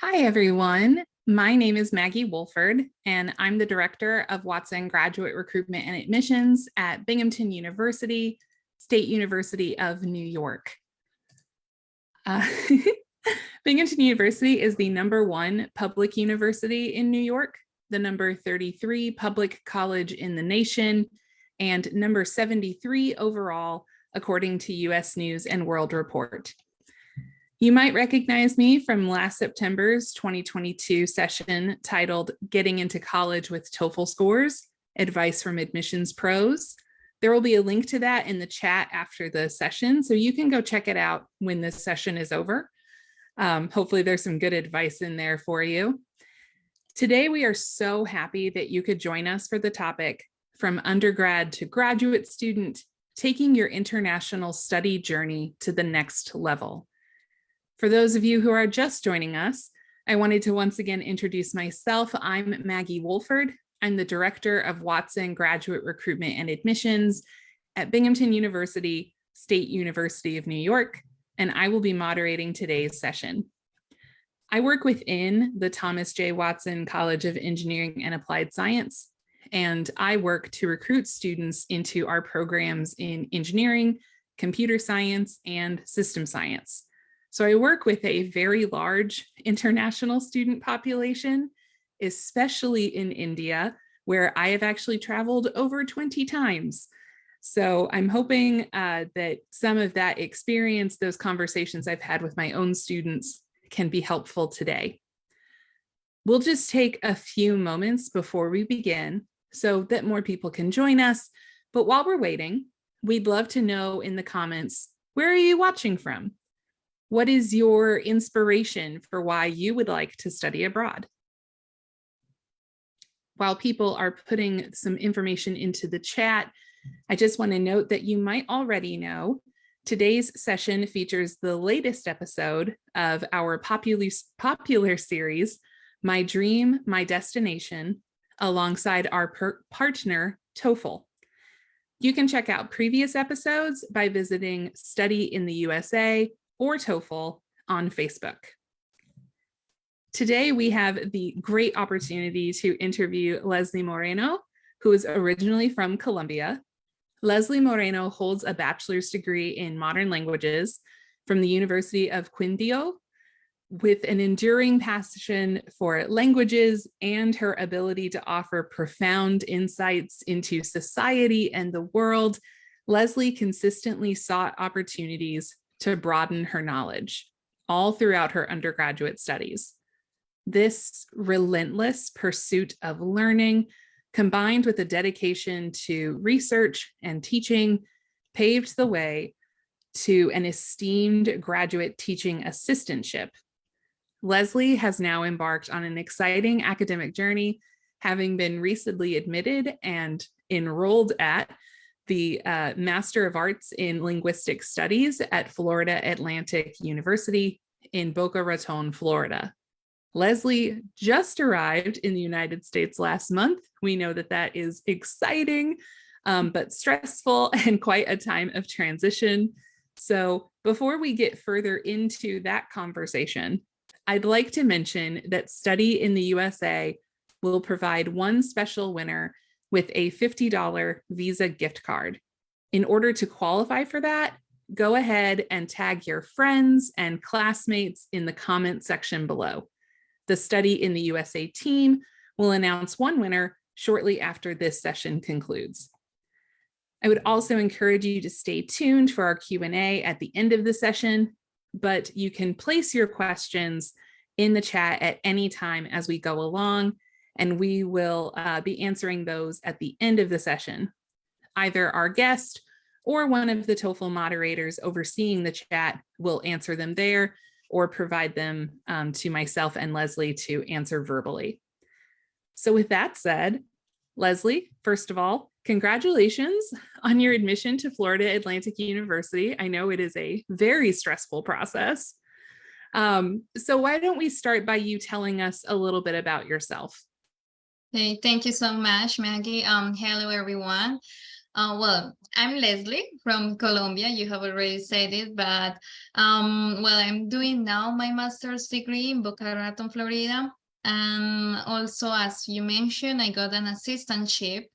Hi, everyone. My name is Maggie Wolford, and I'm the Director of Watson Graduate Recruitment and Admissions at Binghamton University, State University of New York. Uh, Binghamton University is the #1 public university in New York, the #33 public college in the nation, and #73 overall, according to US News and World Report. You might recognize me from last September's 2022 session titled Getting into College with TOEFL Scores, Advice from Admissions Pros. There will be a link to that in the chat after the session, so you can go check it out when this session is over. Hopefully there's some good advice in there for you. Today, we are so happy that you could join us for the topic From Undergrad to Graduate Student, Taking Your International Study Journey to the Next Level. For those of you who are just joining us, I wanted to once again introduce myself. I'm Maggie Wolford. I'm the Director of Watson Graduate Recruitment and Admissions at Binghamton University, State University of New York, and I will be moderating today's session. I work within the Thomas J. Watson College of Engineering and Applied Science, and I work to recruit students into our programs in engineering, computer science, and system science. So I work with a very large international student population, especially in India, where I have actually traveled over 20 times. So I'm hoping that some of that experience, those conversations I've had with my own students, can be helpful today. We'll just take a few moments before we begin so that more people can join us. But while we're waiting, we'd love to know in the comments, where are you watching from? What is your inspiration for why you would like to study abroad? While people are putting some information into the chat, I just want to note that you might already know today's session features the latest episode of our popular series, My Dream, My Destination, alongside our partner, TOEFL. You can check out previous episodes by visiting Study in the USA or TOEFL on Facebook. Today, we have the great opportunity to interview Leslie Moreno, who is originally from Colombia. Leslie Moreno holds a bachelor's degree in modern languages from the University of Quindío, with an enduring passion for languages and her ability to offer profound insights into society and the world. Leslie consistently sought opportunities to broaden her knowledge all throughout her undergraduate studies. This relentless pursuit of learning, combined with a dedication to research and teaching, paved the way to an esteemed graduate teaching assistantship. Leslie has now embarked on an exciting academic journey, having been recently admitted and enrolled at the Master of Arts in Linguistic Studies at Florida Atlantic University in Boca Raton, Florida. Leslie just arrived in the United States last month. We know that that is exciting, but stressful and quite a time of transition. So before we get further into that conversation, I'd like to mention that Study in the USA will provide one special winner with a $50 Visa gift card. In order to qualify for that, go ahead and tag your friends and classmates in the comment section below. The Study in the USA team will announce one winner shortly after this session concludes. I would also encourage you to stay tuned for our Q&A at the end of the session, but you can place your questions in the chat at any time as we go along, and we will be answering those at the end of the session. Either our guest or one of the TOEFL moderators overseeing the chat will answer them there or provide them to myself and Leslie to answer verbally. So with that said, Leslie, first of all, congratulations on your admission to Florida Atlantic University. I know it is a very stressful process. So why don't we start by you telling us a little bit about yourself? Hey, thank you so much, Maggie. Hello, everyone. Well, I'm Leslie from Colombia. You have already said it, but well, I'm doing now my master's degree in Boca Raton, Florida. And also, as you mentioned, I got an assistantship.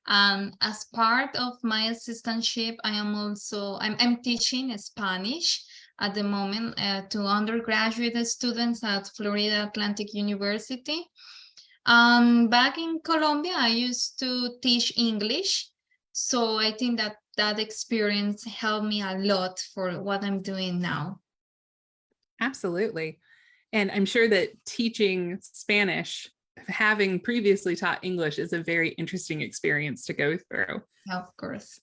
And as part of my assistantship, I'm teaching Spanish at the moment to undergraduate students at Florida Atlantic University. Back in Colombia, I used to teach English. So I think that that experience helped me a lot for what I'm doing now. Absolutely. And I'm sure that teaching Spanish, having previously taught English, is a very interesting experience to go through. Of course.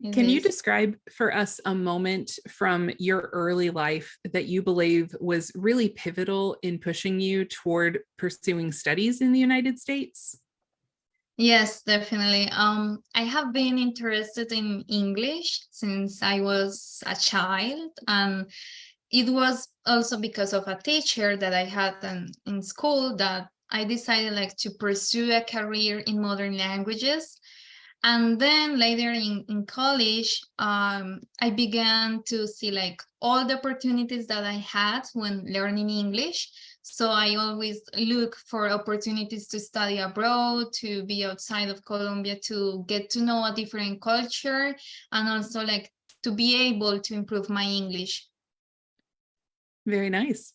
It Can you is. describe for us a moment from your early life that you believe was really pivotal in pushing you toward pursuing studies in the United States? Yes, definitely. I have been interested in English since I was a child, and it was also because of a teacher that I had in school that I decided like to pursue a career in modern languages. And then later in college, I began to see like all the opportunities that I had when learning English. So I always look for opportunities to study abroad, to be outside of Colombia, to get to know a different culture, and also like to be able to improve my English. Very nice.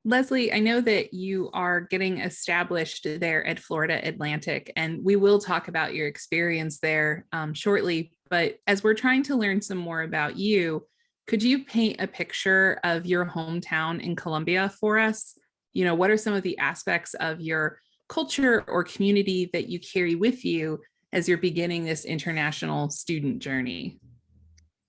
Leslie, I know that you are getting established there at Florida Atlantic, and we will talk about your experience there shortly. But as we're trying to learn some more about you, could you paint a picture of your hometown in Colombia for us? You know, what are some of the aspects of your culture or community that you carry with you as you're beginning this international student journey?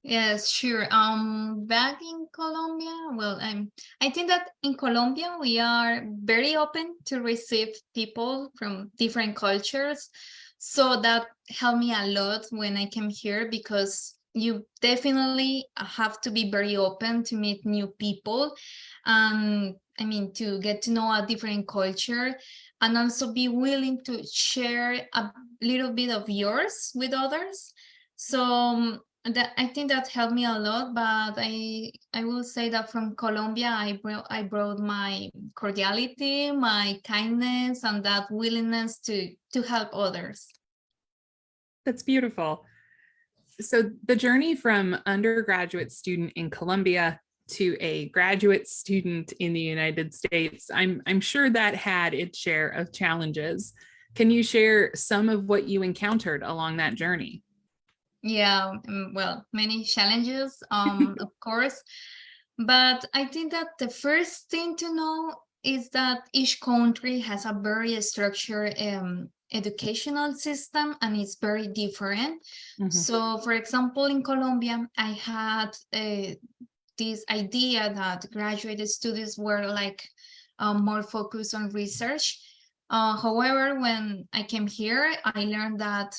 Yes, sure. Back in Colombia, well, I think that in Colombia we are very open to receive people from different cultures. So that helped me a lot when I came here because you definitely have to be very open to meet new people. I mean, to get to know a different culture and also be willing to share a little bit of yours with others. So that I think that helped me a lot, but I will say that from Colombia I brought my cordiality, my kindness, and that willingness to help others. That's beautiful. So the journey from undergraduate student in Colombia to a graduate student in the United States, I'm sure that had its share of challenges. Can you share some of what you encountered along that journey? Yeah, well, many challenges, of course, but I think that the first thing to know is that each country has a very structured educational system and it's very different. Mhm. So, for example, in Colombia, I had this idea that graduate studies were like more focused on research. However, when I came here, I learned that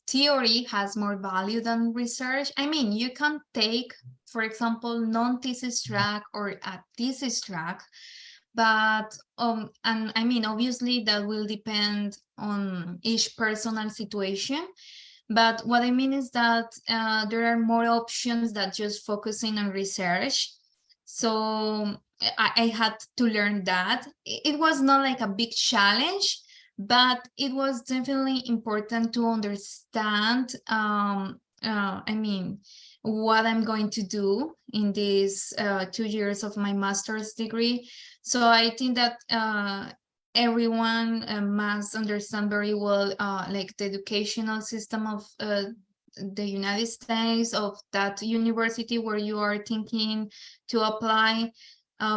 theory has more value than research. I mean, you can take, for example, non-thesis track or a thesis track, but and I mean, obviously that will depend on each personal situation. But what I mean is that there are more options than just focusing on research. So I had to learn that. It was not like a big challenge, but it was definitely important to understand, I mean, what I'm going to do in these 2 years of my master's degree. So I think that everyone must understand very well like the educational system of the United States, of that university where you are thinking to apply,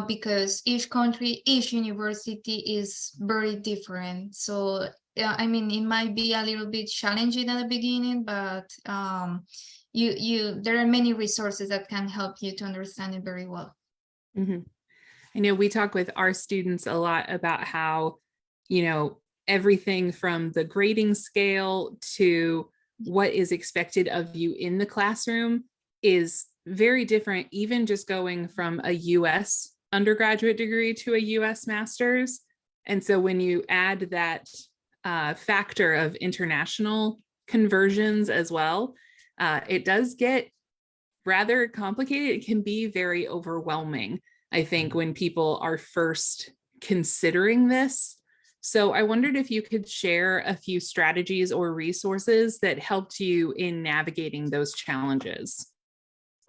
because each country, each university is very different. So yeah, I mean, it might be a little bit challenging at the beginning, but there are many resources that can help you to understand it very well. Mhm. I know we talk with our students a lot about how, you know, everything from the grading scale to what is expected of you in the classroom is very different, even just going from a US undergraduate degree to a US master's. And so when you add that factor of international conversions as well, it does get rather complicated. It can be very overwhelming, I think, when people are first considering this. So I wondered if you could share a few strategies or resources that helped you in navigating those challenges.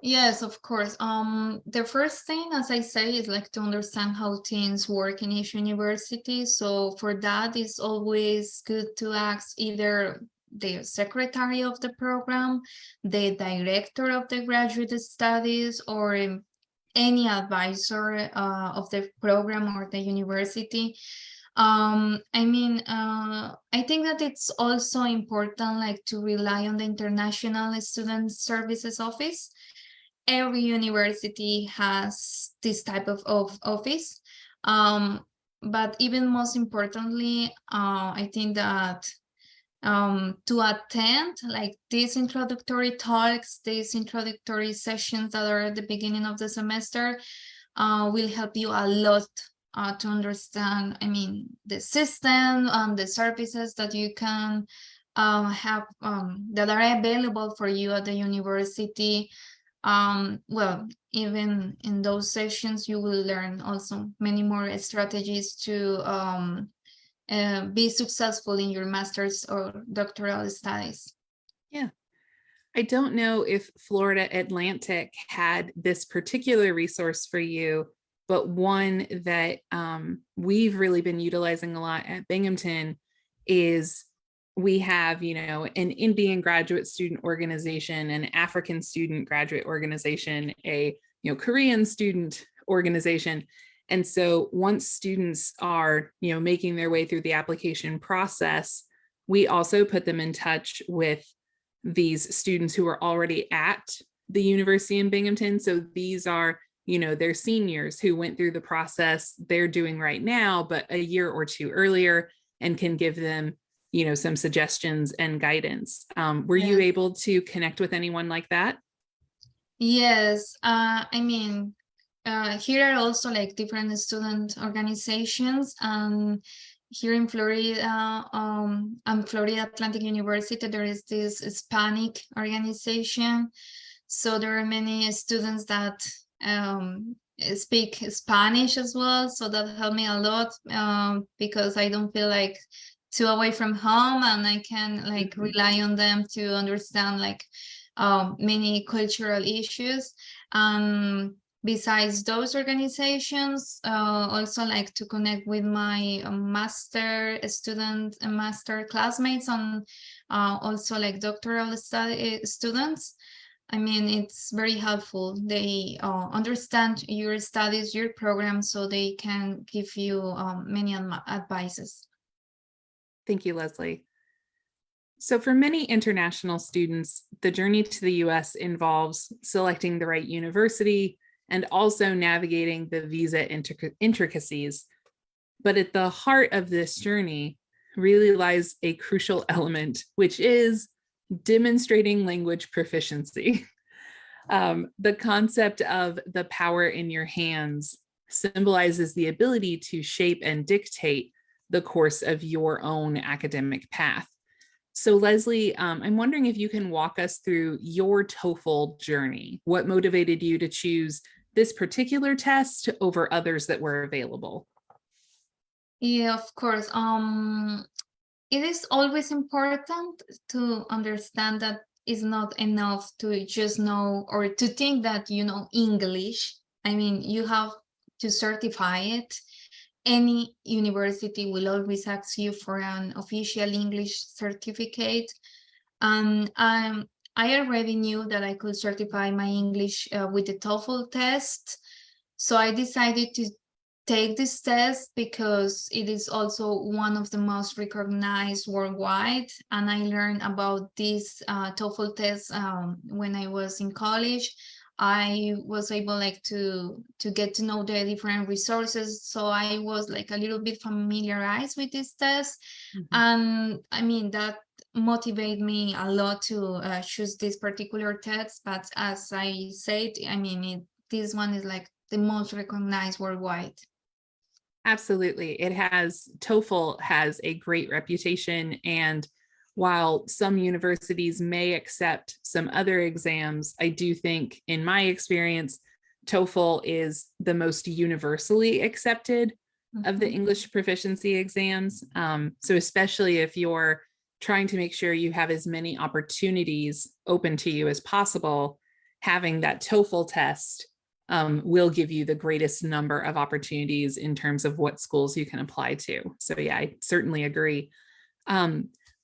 Yes, of course. The first thing, as I say, is like to understand how teams work in each university. So for that, it's always good to ask either the secretary of the program, the director of the graduate studies, or any advisor of the program or the university. I think that it's also important like to rely on the International Student Services Office. Every university has this type of office. But even most importantly, I think that to attend like these introductory talks, these introductory sessions that are at the beginning of the semester will help you a lot to understand, the system and the services that you can have that are available for you at the university. Well, even in those sessions, you will learn also many more strategies to be successful in your master's or doctoral studies. Yeah. I don't know if Florida Atlantic had this particular resource for you, but one that we've really been utilizing a lot at Binghamton is we have, an Indian graduate student organization, an African student graduate organization, a, Korean student organization. And so once students are, making their way through the application process, we also put them in touch with these students who are already at the university in Binghamton. So these are, they're seniors who went through the process they're doing right now, but a year or two earlier, and can give them, some suggestions and guidance. Were you able to connect with anyone like that? Yes, here are also like different student organizations. Here in Florida, Florida Atlantic University, there is this Hispanic organization. So there are many students that speak Spanish as well. So that helped me a lot because I don't feel like too away from home, and I can like rely on them to understand like many cultural issues. Besides those organizations, also like to connect with my master student and master classmates, and also like doctoral students. It's very helpful. They understand your studies, your program, so they can give you many advices. Thank you, Leslie. So for many international students, the journey to the US involves selecting the right university and also navigating the visa intricacies. But at the heart of this journey really lies a crucial element, which is demonstrating language proficiency. The concept of the power in your hands symbolizes the ability to shape and dictate the course of your own academic path. So Leslie, I'm wondering if you can walk us through your TOEFL journey. What motivated you to choose this particular test over others that were available? Yeah, of course. It is always important to understand that it's not enough to just know or to think that you know English. You have to certify it. Any university will always ask you for an official English certificate. I already knew that I could certify my English with the TOEFL test. So I decided to take this test because it is also one of the most recognized worldwide. And I learned about this TOEFL test when I was in college. I was able to get to know the different resources. So I was like a little bit familiarized with this test. And that motivated me a lot to choose this particular test. But as I said, this one is like the most recognized worldwide. Absolutely. TOEFL has a great reputation, and while some universities may accept some other exams, I do think in my experience, TOEFL is the most universally accepted of the English proficiency exams. So especially if you're trying to make sure you have as many opportunities open to you as possible, having that TOEFL test will give you the greatest number of opportunities in terms of what schools you can apply to. So yeah, I certainly agree.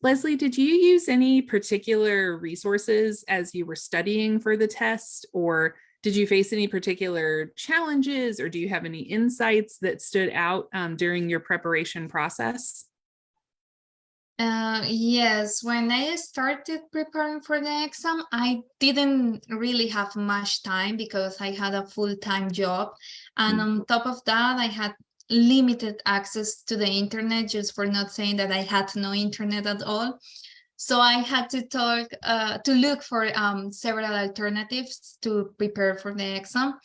Leslie, did you use any particular resources as you were studying for the test, or did you face any particular challenges, or do you have any insights that stood out during your preparation process? Yes, when I started preparing for the exam, I didn't really have much time because I had a full-time job. And on top of that, I had limited access to the internet, just for not saying that I had no internet at all. So I had to look for several alternatives to prepare for the exam.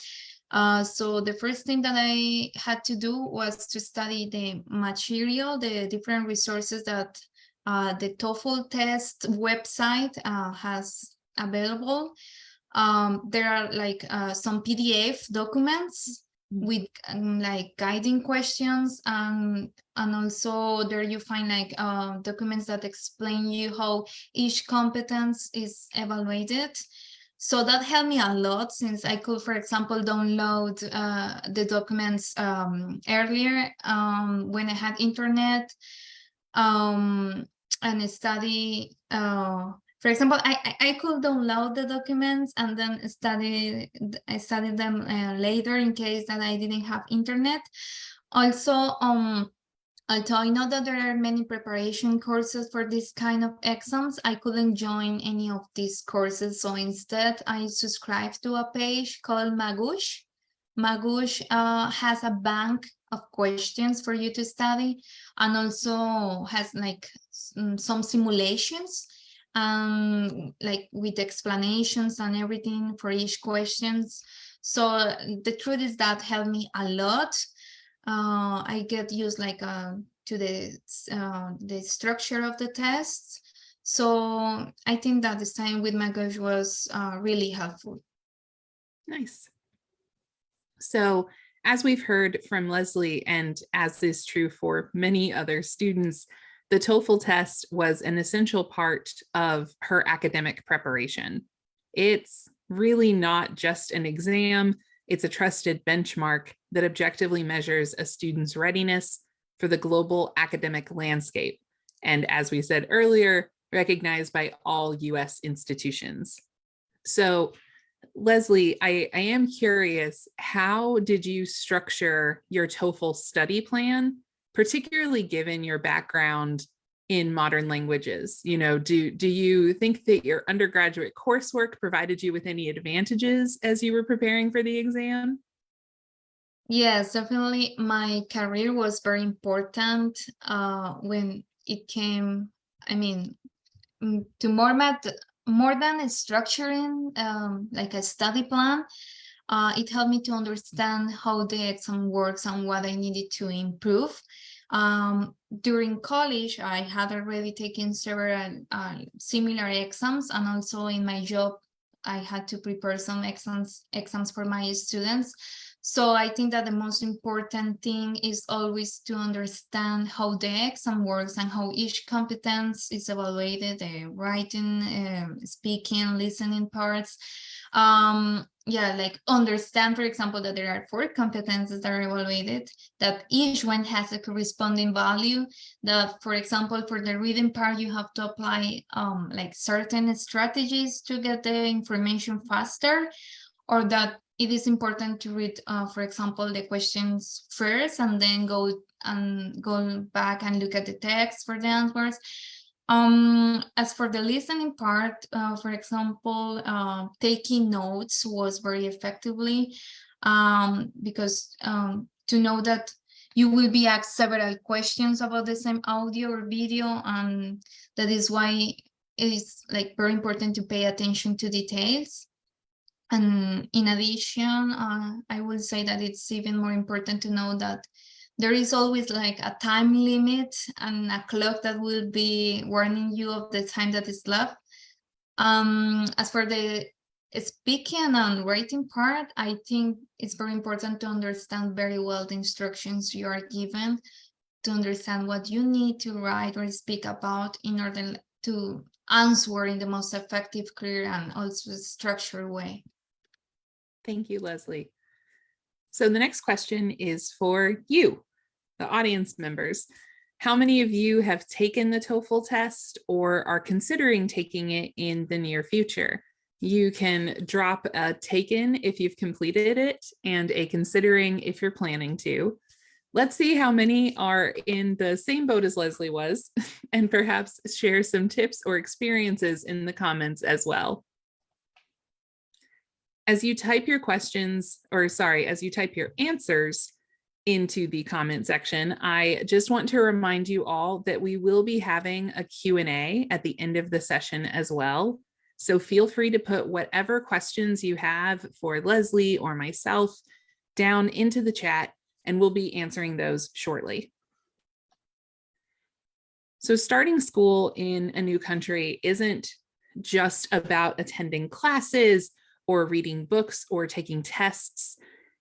So the first thing that I had to do was to study the material, the different resources that the TOEFL test website has available. There are like some PDF documents with like guiding questions, and also there you find like documents that explain you how each competence is evaluated. So that helped me a lot, since I could, for example, download the documents earlier when I had internet, and study. For example, I could download the documents and then I studied them later in case that I didn't have internet. Also, although I know that there are many preparation courses for this kind of exams, I couldn't join any of these courses. So instead, I subscribed to a page called Magoosh. Magoosh has a bank of questions for you to study, and also has like some simulations, like with explanations and everything for each questions. So the truth is that helped me a lot. I get used like to the structure of the tests. So I think that the time with Magoosh was really helpful. Nice. So as we've heard from Leslie, and as is true for many other students, the TOEFL test was an essential part of her academic preparation. It's really not just an exam, it's a trusted benchmark that objectively measures a student's readiness for the global academic landscape. And as we said earlier, recognized by all US institutions. So Leslie, I am curious, how did you structure your TOEFL study plan, particularly given your background in modern languages? You know, do you think that your undergraduate coursework provided you with any advantages as you were preparing for the exam? Yes, definitely. My career was very important when it came, I mean, to more than structuring like a study plan. It helped me to understand how the exam works and what I needed to improve. During college, I had already taken several similar exams, and also in my job, I had to prepare some exams for my students. So I think that the most important thing is always to understand how the exam works and how each competence is evaluated, the writing, speaking, listening parts. Yeah, like understand, for example, that there are 4 competences that are evaluated, that each one has a corresponding value, that, for example, for the reading part, you have to apply like certain strategies to get the information faster, or that it is important to read, for example, the questions first and then go back and look at the text for the answers. As for the listening part, for example, taking notes was very effectively, because to know that you will be asked several questions about the same audio or video, and that is why it is like very important to pay attention to details. And in addition, I would say that it's even more important to know that there is always like a time limit and a clock that will be warning you of the time that is left. As for the speaking and writing part, I think it's very important to understand very well the instructions you are given, to understand what you need to write or speak about in order to answer in the most effective, clear, and also structured way. Thank you, Leslie. So the next question is for you, the audience members. How many of you have taken the TOEFL test or are considering taking it in the near future? You can drop a taken if you've completed it and a considering if you're planning to. Let's see how many are in the same boat as Leslie was and perhaps share some tips or experiences in the comments as well. As you type your questions, or sorry, as you type your answers into the comment section, I just want to remind you all that we will be having a Q&A at the end of the session as well. So feel free to put whatever questions you have for Leslie or myself down into the chat, and we'll be answering those shortly. So starting school in a new country isn't just about attending classes or reading books or taking tests.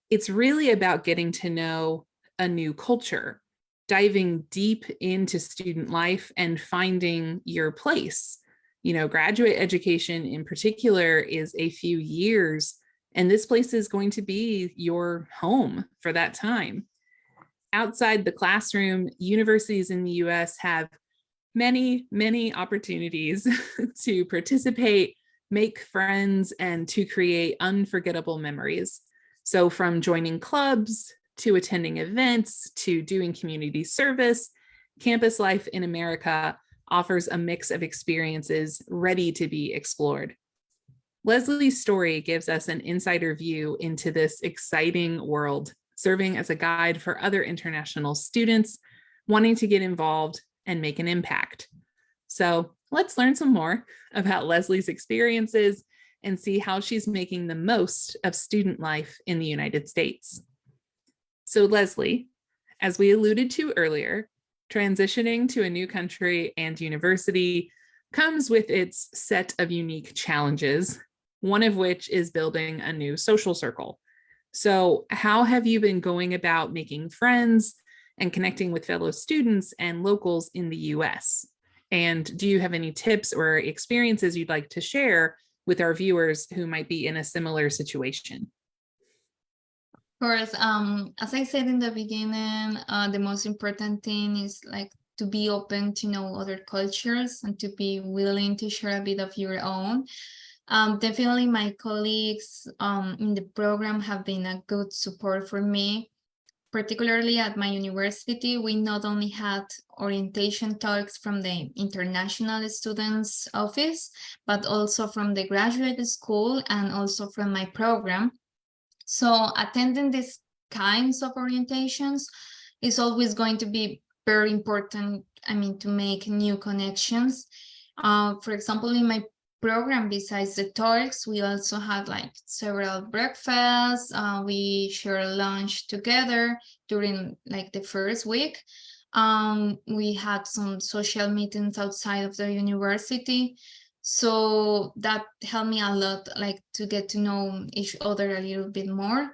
It's really about getting to know a new culture, diving deep into student life and finding your place. You know, graduate education in particular is a few years, and this place is going to be your home for that time. Outside the classroom, universities in the US have many, many opportunities to participate, make friends, and to create unforgettable memories. So from joining clubs to attending events to doing community service, campus life in America offers a mix of experiences ready to be explored. Leslie's story gives us an insider view into this exciting world, serving as a guide for other international students wanting to get involved and make an impact. So let's learn some more about Leslie's experiences and see how she's making the most of student life in the United States. So Leslie, as we alluded to earlier, transitioning to a new country and university comes with its set of unique challenges, one of which is building a new social circle. So how have you been going about making friends and connecting with fellow students and locals in the US? And do you have any tips or experiences you'd like to share with our viewers who might be in a similar situation? Of course, as I said in the beginning, the most important thing is like to be open to know other cultures and to be willing to share a bit of your own. Definitely my colleagues in the program have been a good support for me. Particularly at my university, we not only had orientation talks from the International Students Office, but also from the graduate school and also from my program. So attending these kinds of orientations is always going to be very important, I mean, to make new connections. For example, in my program, besides the talks, we also had like several breakfasts. We share lunch together during like the first week. We had some social meetings outside of the university. So that helped me a lot, like to get to know each other a little bit more.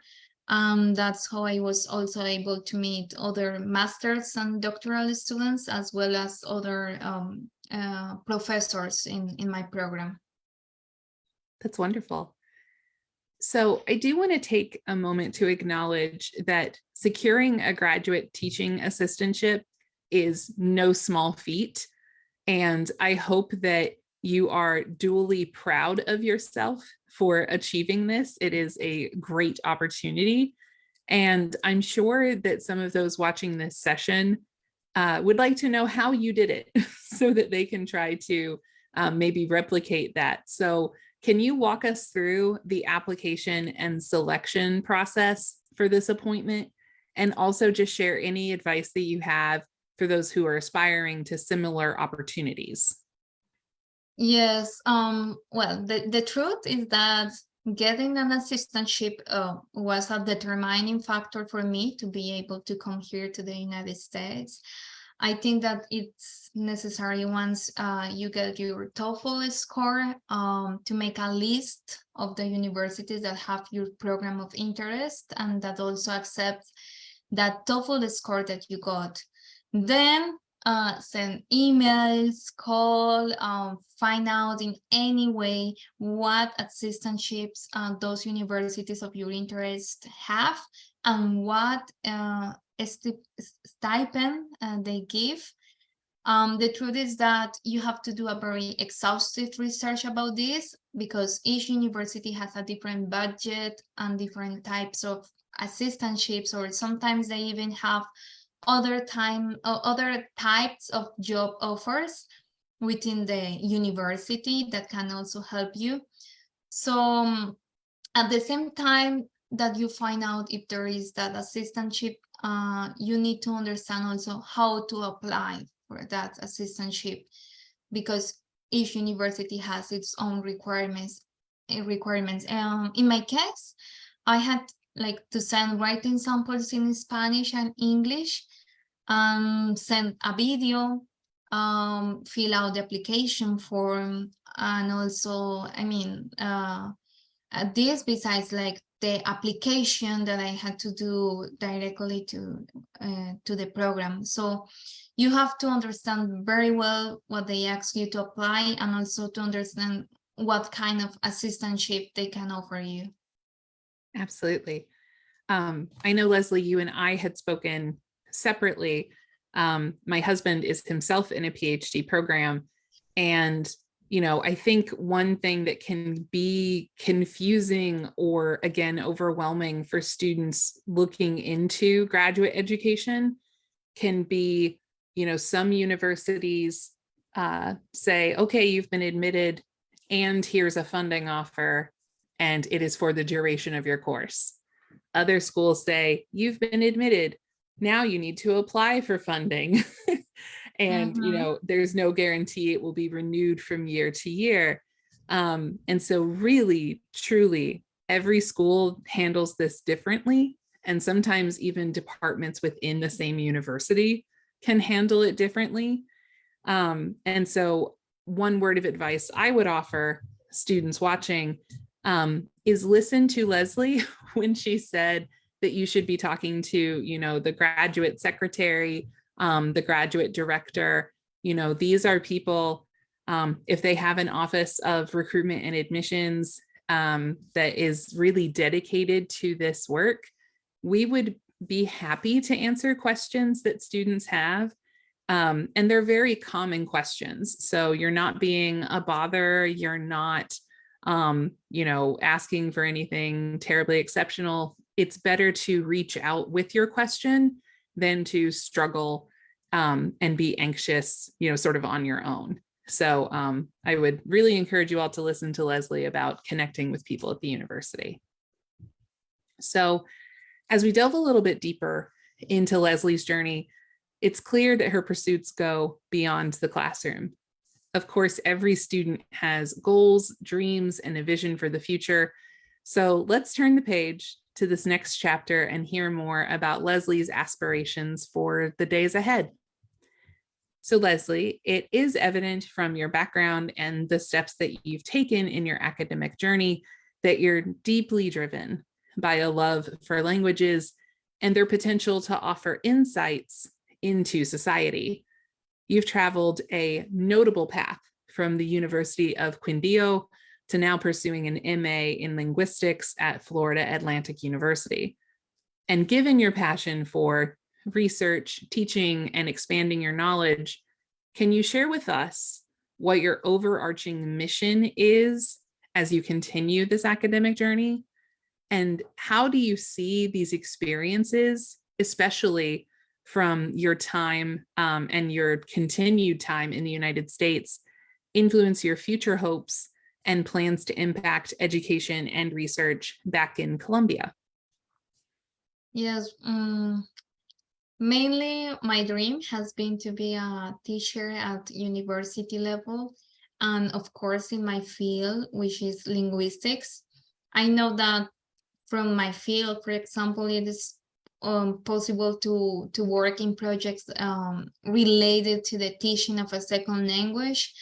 That's how I was also able to meet other masters and doctoral students, as well as other professors in my program. That's wonderful. So I do want to take a moment to acknowledge that securing a graduate teaching assistantship is no small feat. And I hope that you are duly proud of yourself for achieving this. It is a great opportunity. And I'm sure that some of those watching this session would like to know how you did it so that they can try to maybe replicate that. So can you walk us through the application and selection process for this appointment? And also just share any advice that you have for those who are aspiring to similar opportunities. Yes, well, the truth is that getting an assistantship was a determining factor for me to be able to come here to the United States. I think that it's necessary once you get your TOEFL score to make a list of the universities that have your program of interest and that also accept that TOEFL score that you got. Then send emails, call, find out in any way what assistantships those universities of your interest have and what stipend they give. The truth is that you have to do a very exhaustive research about this because each university has a different budget and different types of assistantships, or sometimes they even have other types of job offers within the university that can also help you. So at the same time that you find out if there is that assistantship, you need to understand also how to apply for that assistantship because each university has its own requirements. In my case, I had to send writing samples in Spanish and English, send a video, fill out the application form, and also, this besides the application that I had to do directly to the program. So you have to understand very well what they ask you to apply and also to understand what kind of assistantship they can offer you. Absolutely. I know, Leslie, you and I had spoken separately. My husband is himself in a PhD program. And, I think one thing that can be confusing or, again, overwhelming for students looking into graduate education can be, some universities say, okay, you've been admitted and here's a funding offer, and it is for the duration of your course. Other schools say, you've been admitted, now you need to apply for funding. And, there's no guarantee it will be renewed from year to year. And so really, truly, every school handles this differently. And sometimes even departments within the same university can handle it differently. And so one word of advice I would offer students watching is listen to Leslie when she said that you should be talking to, the graduate secretary, the graduate director. These are people, if they have an office of recruitment and admissions that is really dedicated to this work, we would be happy to answer questions that students have. And they're very common questions. So you're not being a bother. You're not asking for anything terribly exceptional. It's better to reach out with your question than to struggle and be anxious, sort of on your own. So I would really encourage you all to listen to Leslie about connecting with people at the university. So as we delve a little bit deeper into Leslie's journey, it's clear that her pursuits go beyond the classroom. Of course, every student has goals, dreams, and a vision for the future. So let's turn the page to this next chapter and hear more about Leslie's aspirations for the days ahead. So Leslie, it is evident from your background and the steps that you've taken in your academic journey that you're deeply driven by a love for languages and their potential to offer insights into society. You've traveled a notable path from the University of Quindío to now pursuing an MA in linguistics at Florida Atlantic University. And given your passion for research, teaching, and expanding your knowledge, can you share with us what your overarching mission is as you continue this academic journey? And how do you see these experiences, especially from your time and your continued time in the United States, influence your future hopes and plans to impact education and research back in Colombia? Yes, mainly my dream has been to be a teacher at university level, and of course in my field, which is linguistics. I know that from my field, for example, it is possible to work in projects related to the teaching of a second language.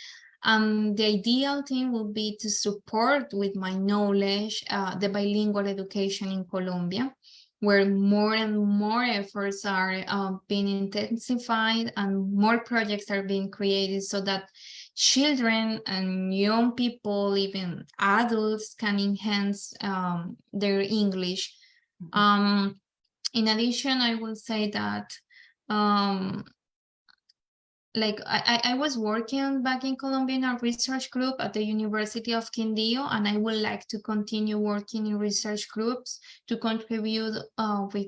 The ideal thing would be to support with my knowledge the bilingual education in Colombia, where more and more efforts are being intensified and more projects are being created so that children and young people, even adults, can enhance their English. In addition, I will say that like I was working back in Colombia in a research group at the University of Quindío, and I would like to continue working in research groups to contribute with,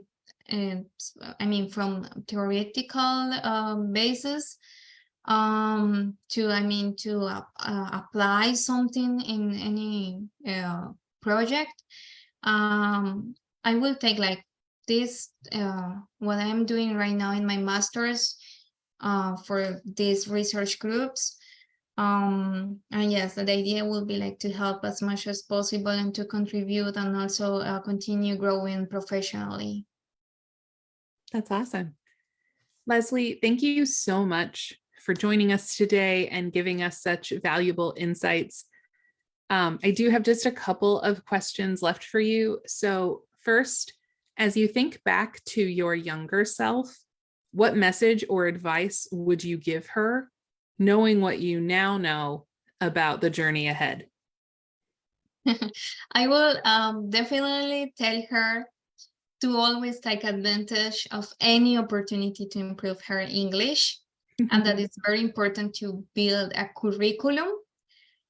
I mean, from theoretical basis to apply something in any project. I will take like this, what I'm doing right now in my master's for these research groups. And yes, the idea will be like to help as much as possible and to contribute and also continue growing professionally. That's awesome. Leslie, thank you so much for joining us today and giving us such valuable insights. I do have just a couple of questions left for you. So first, as you think back to your younger self, what message or advice would you give her, knowing what you now know about the journey ahead? I will definitely tell her to always take advantage of any opportunity to improve her English, and that it's very important to build a curriculum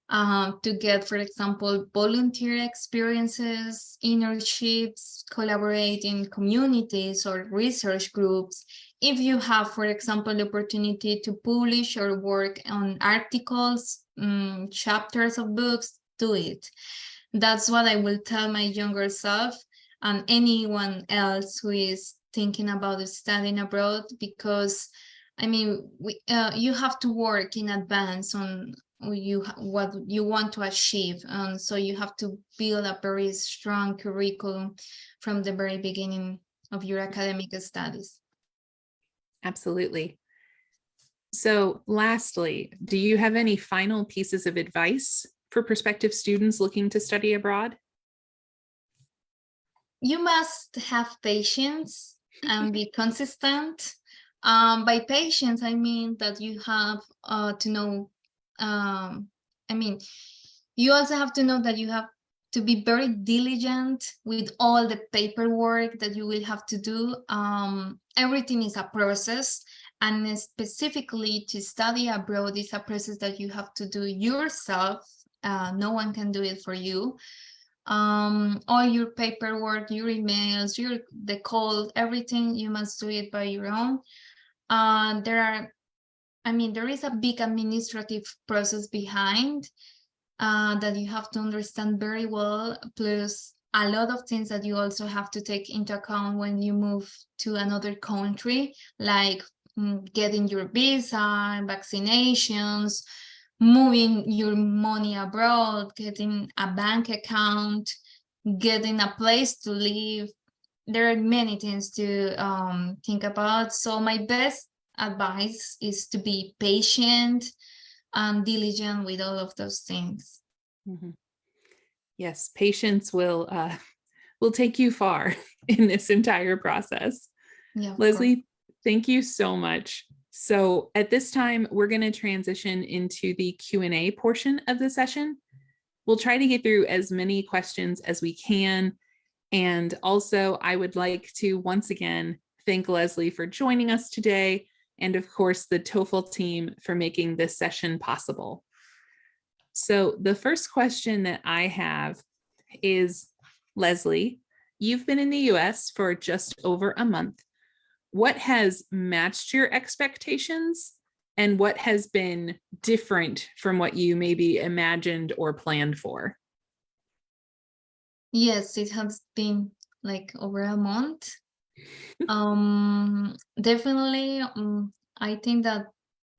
to get, for example, volunteer experiences, internships, collaborate in communities or research groups. If you have, for example, the opportunity to publish or work on articles, chapters of books, do it. That's what I will tell my younger self and anyone else who is thinking about studying abroad, because I mean, you have to work in advance on what you want to achieve, and so you have to build a very strong curriculum from the very beginning of your academic studies. Absolutely. So lastly, do you have any final pieces of advice for prospective students looking to study abroad? You must have patience and be consistent. By patience, I mean that you have to know, you also have to know that you have to be very diligent with all the paperwork that you will have to do. Everything is a process, and specifically to study abroad is a process that you have to do yourself. No one can do it for you. All your paperwork, your emails, the call, everything, you must do it by your own. There is a big administrative process behind that you have to understand very well, plus a lot of things that you also have to take into account when you move to another country, like getting your visa, vaccinations, moving your money abroad, getting a bank account, getting a place to live. There are many things to think about. So my best advice is to be patient and diligent with all of those things. Mm-hmm. Yes, patience will take you far in this entire process. Yeah, Leslie, thank you so much. So at this time, we're going to transition into the Q&A portion of the session. We'll try to get through as many questions as we can. And also, I would like to once again thank Leslie for joining us today, and of course, the TOEFL team for making this session possible. So the first question that I have is, Leslie, you've been in the US for just over a month. What has matched your expectations and what has been different from what you maybe imagined or planned for? Yes, it has been like over a month. Definitely, I think that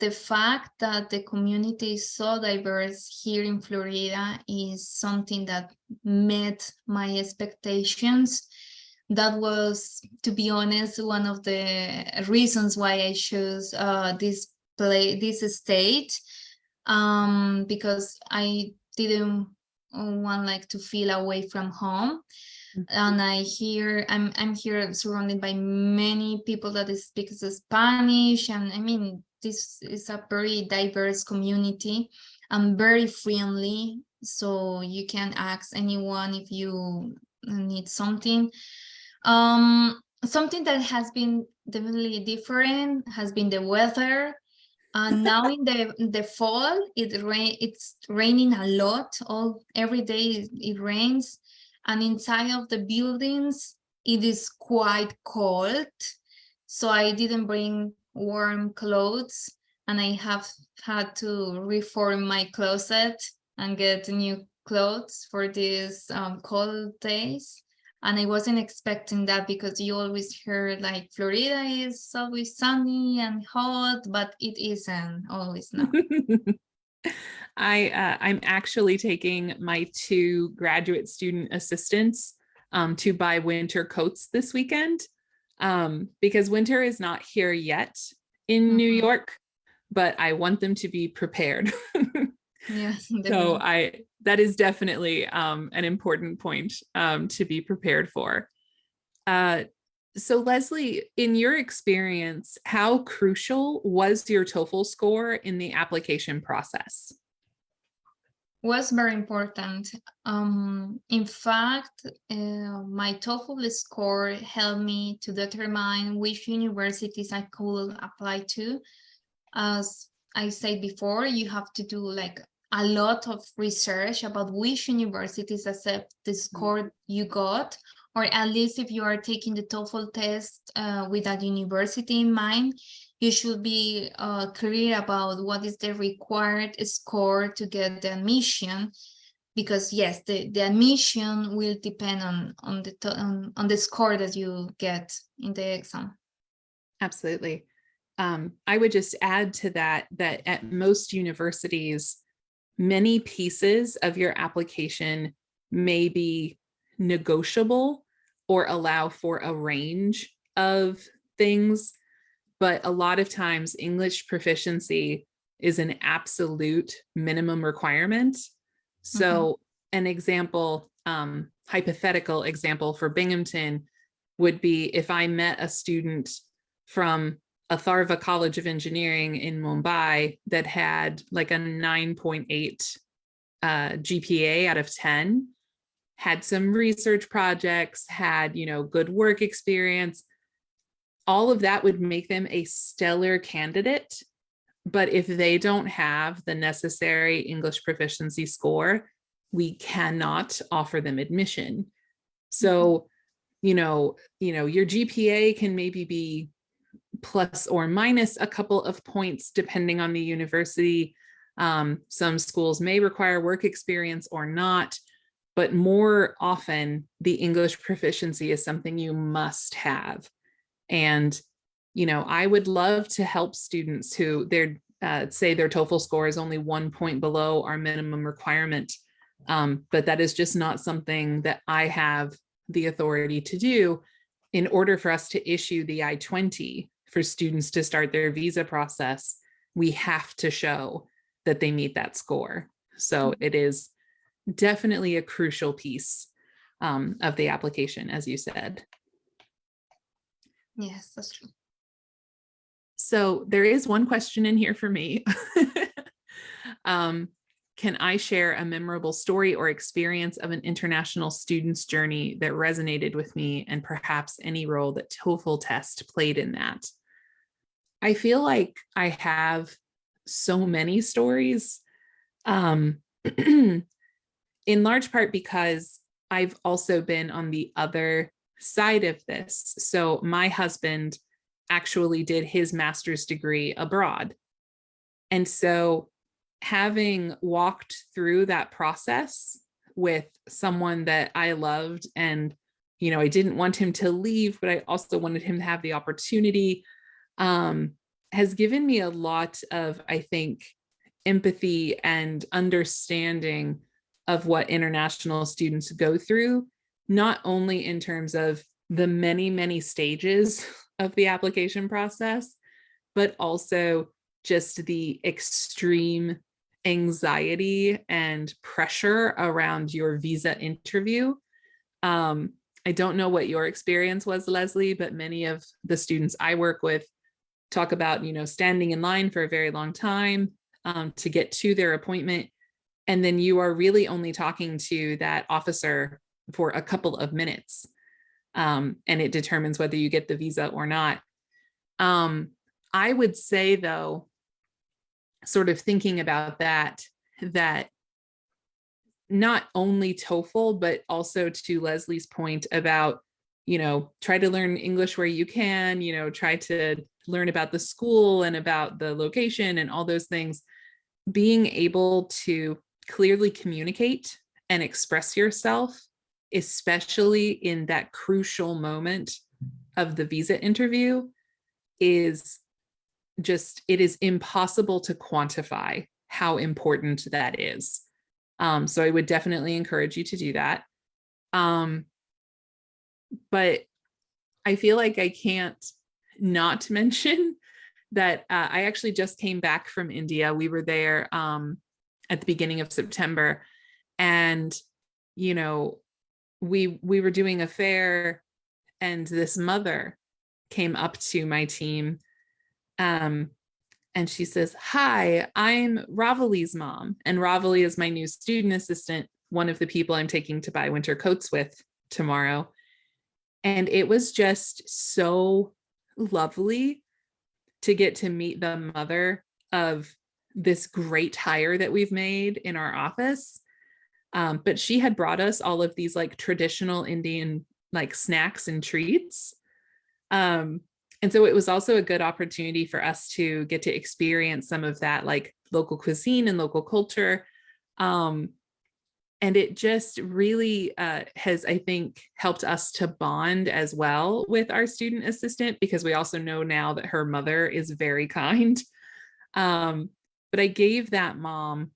the fact that the community is so diverse here in Florida is something that met my expectations. That was, to be honest, one of the reasons why I chose this state, because I didn't want like to feel away from home. And I'm here surrounded by many people that speak Spanish, and I mean, this is a very diverse community and very friendly, so you can ask anyone if you need something. Something that has been definitely different has been the weather. Now in the fall, it's raining a lot. Every day it rains, and inside of the buildings it is quite cold. So I didn't bring warm clothes, and I have had to reform my closet and get new clothes for these cold days. And I wasn't expecting that, because you always hear like Florida is always sunny and hot, but it isn't always now. I'm actually taking my 2 graduate student assistants to buy winter coats this weekend, because winter is not here yet in New York, but I want them to be prepared. Yes, So definitely. that is definitely an important point to be prepared for. So Leslie, in your experience, how crucial was your TOEFL score in the application process? Was very important. In fact, my TOEFL score helped me to determine which universities I could apply to. As I said before, you have to do like a lot of research about which universities accept the score you got, or at least if you are taking the TOEFL test with a university in mind, you should be clear about what is the required score to get the admission, because yes, the admission will depend on the score that you get in the exam. Absolutely. I would just add to that at most universities, many pieces of your application may be negotiable or allow for a range of things, but a lot of times English proficiency is an absolute minimum requirement. So an example, hypothetical example for Binghamton would be if I met a student from Atharva College of Engineering in Mumbai that had like a 9.8 GPA out of 10, had some research projects, had, good work experience, all of that would make them a stellar candidate. But if they don't have the necessary English proficiency score, we cannot offer them admission. So, your GPA can maybe be plus or minus a couple of points depending on the university. Some schools may require work experience or not, but more often the English proficiency is something you must have. And, I would love to help students who say their TOEFL score is only 1 point below our minimum requirement. But that is just not something that I have the authority to do. In order for us to issue the I-20 for students to start their visa process, we have to show that they meet that score. So it is definitely a crucial piece of the application, as you said. Yes, that's true. So there is one question in here for me. Can I share a memorable story or experience of an international student's journey that resonated with me, and perhaps any role that TOEFL test played in that? I feel like I have so many stories, in large part because I've also been on the other side of this. So my husband actually did his master's degree abroad. And so having walked through that process with someone that I loved, and, I didn't want him to leave, but I also wanted him to have the opportunity. has given me a lot of, I think, empathy and understanding of what international students go through, not only in terms of the many, many stages of the application process, but also just the extreme anxiety and pressure around your visa interview. I don't know what your experience was, Leslie, but many of the students I work with talk about, standing in line for a very long time to get to their appointment. And then you are really only talking to that officer for a couple of minutes. And it determines whether you get the visa or not. I would say, though, sort of thinking about that not only TOEFL, but also to Leslie's point about, try to learn English where you can, try to learn about the school and about the location and all those things, being able to clearly communicate and express yourself, especially in that crucial moment of the visa interview, is just, it is impossible to quantify how important that is. So I would definitely encourage you to do that. But I feel like I can't not mention that I actually just came back from India. We were there at the beginning of September, and we were doing a fair, and this mother came up to my team, and she says, "Hi, I'm Ravali's mom," and Ravali is my new student assistant, one of the people I'm taking to buy winter coats with tomorrow. And it was just so lovely to get to meet the mother of this great hire that we've made in our office. But she had brought us all of these like traditional Indian like snacks and treats. And so it was also a good opportunity for us to get to experience some of that like local cuisine and local culture. And it just really has, I think, helped us to bond as well with our student assistant, because we also know now that her mother is very kind. But I gave that mom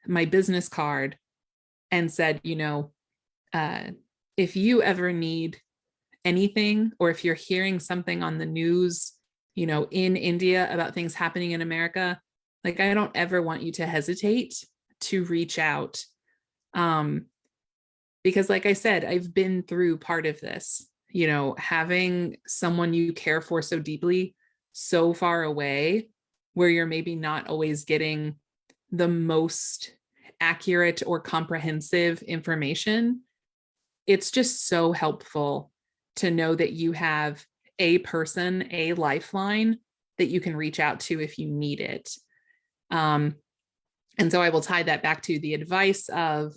my business card and said, if you ever need anything, or if you're hearing something on the news, in India about things happening in America, like, I don't ever want you to hesitate to reach out. Because like I said, I've been through part of this, having someone you care for so deeply, so far away, where you're maybe not always getting the most accurate or comprehensive information. It's just so helpful to know that you have a person, a lifeline that you can reach out to if you need it. And so I will tie that back to the advice of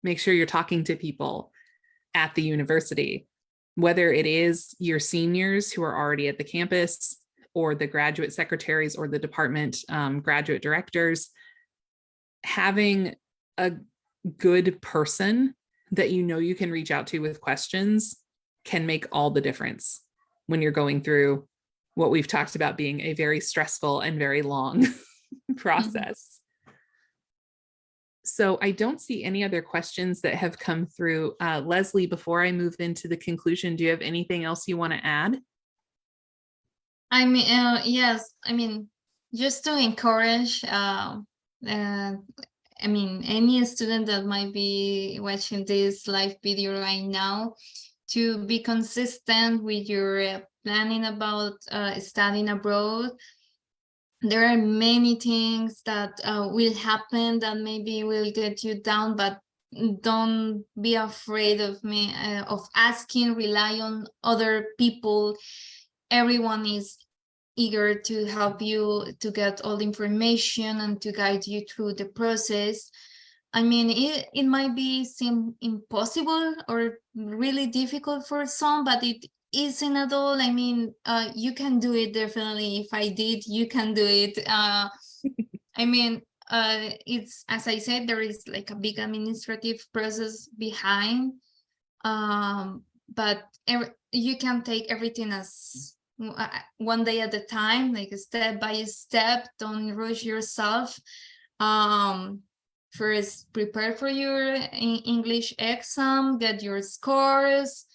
make sure you're talking to people at the university, whether it is your seniors who are already at the campus, or the graduate secretaries, or the department graduate directors. Having a good person that you can reach out to with questions can make all the difference when you're going through what we've talked about being a very stressful and very long process. So I don't see any other questions that have come through. Leslie, before I move into the conclusion, do you have anything else you want to add? I mean, yes, I mean, just to encourage, any student that might be watching this live video right now, to be consistent with your planning about studying abroad. There are many things that will happen that maybe will get you down, but don't be afraid of asking, rely on other people. Everyone is eager to help you to get all the information and to guide you through the process. I mean, it might seem impossible or really difficult for some, but it isn't at all. I mean, you can do it definitely. If I did, you can do it. I mean, it's, as I said, there is like a big administrative process behind, but you can take everything as one day at a time, like step by step. Don't rush yourself. First, prepare for your English exam, get your scores,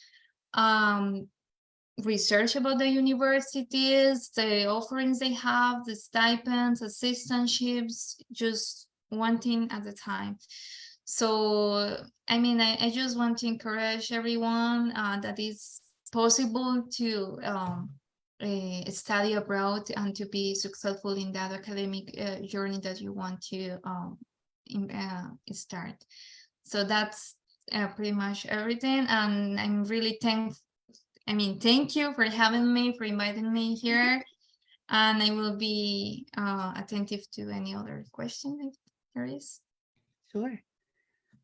research about the universities, the offerings they have, the stipends, assistantships, just one thing at a time. So, I mean, I just want to encourage everyone that it's possible to study abroad and to be successful in that academic journey that you want to start. So that's pretty much everything. And I'm really thank you for having me, for inviting me here. And I will be attentive to any other question if there is. Sure.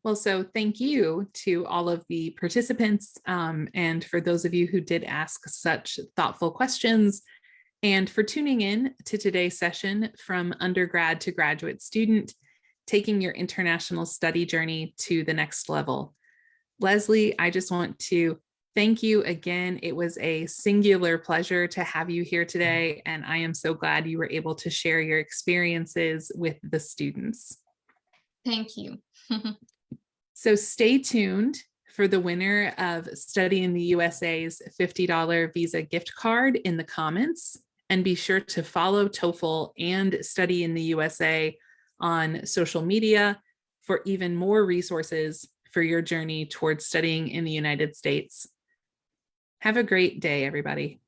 Well, so thank you to all of the participants, and for those of you who did ask such thoughtful questions, and for tuning in to today's session from undergrad to graduate student, taking your international study journey to the next level. Leslie, I just want to thank you again. It was a singular pleasure to have you here today, and I am so glad you were able to share your experiences with the students. Thank you. So stay tuned for the winner of Study in the USA's $50 Visa gift card in the comments, and be sure to follow TOEFL and Study in the USA on social media for even more resources for your journey towards studying in the United States. Have a great day, everybody.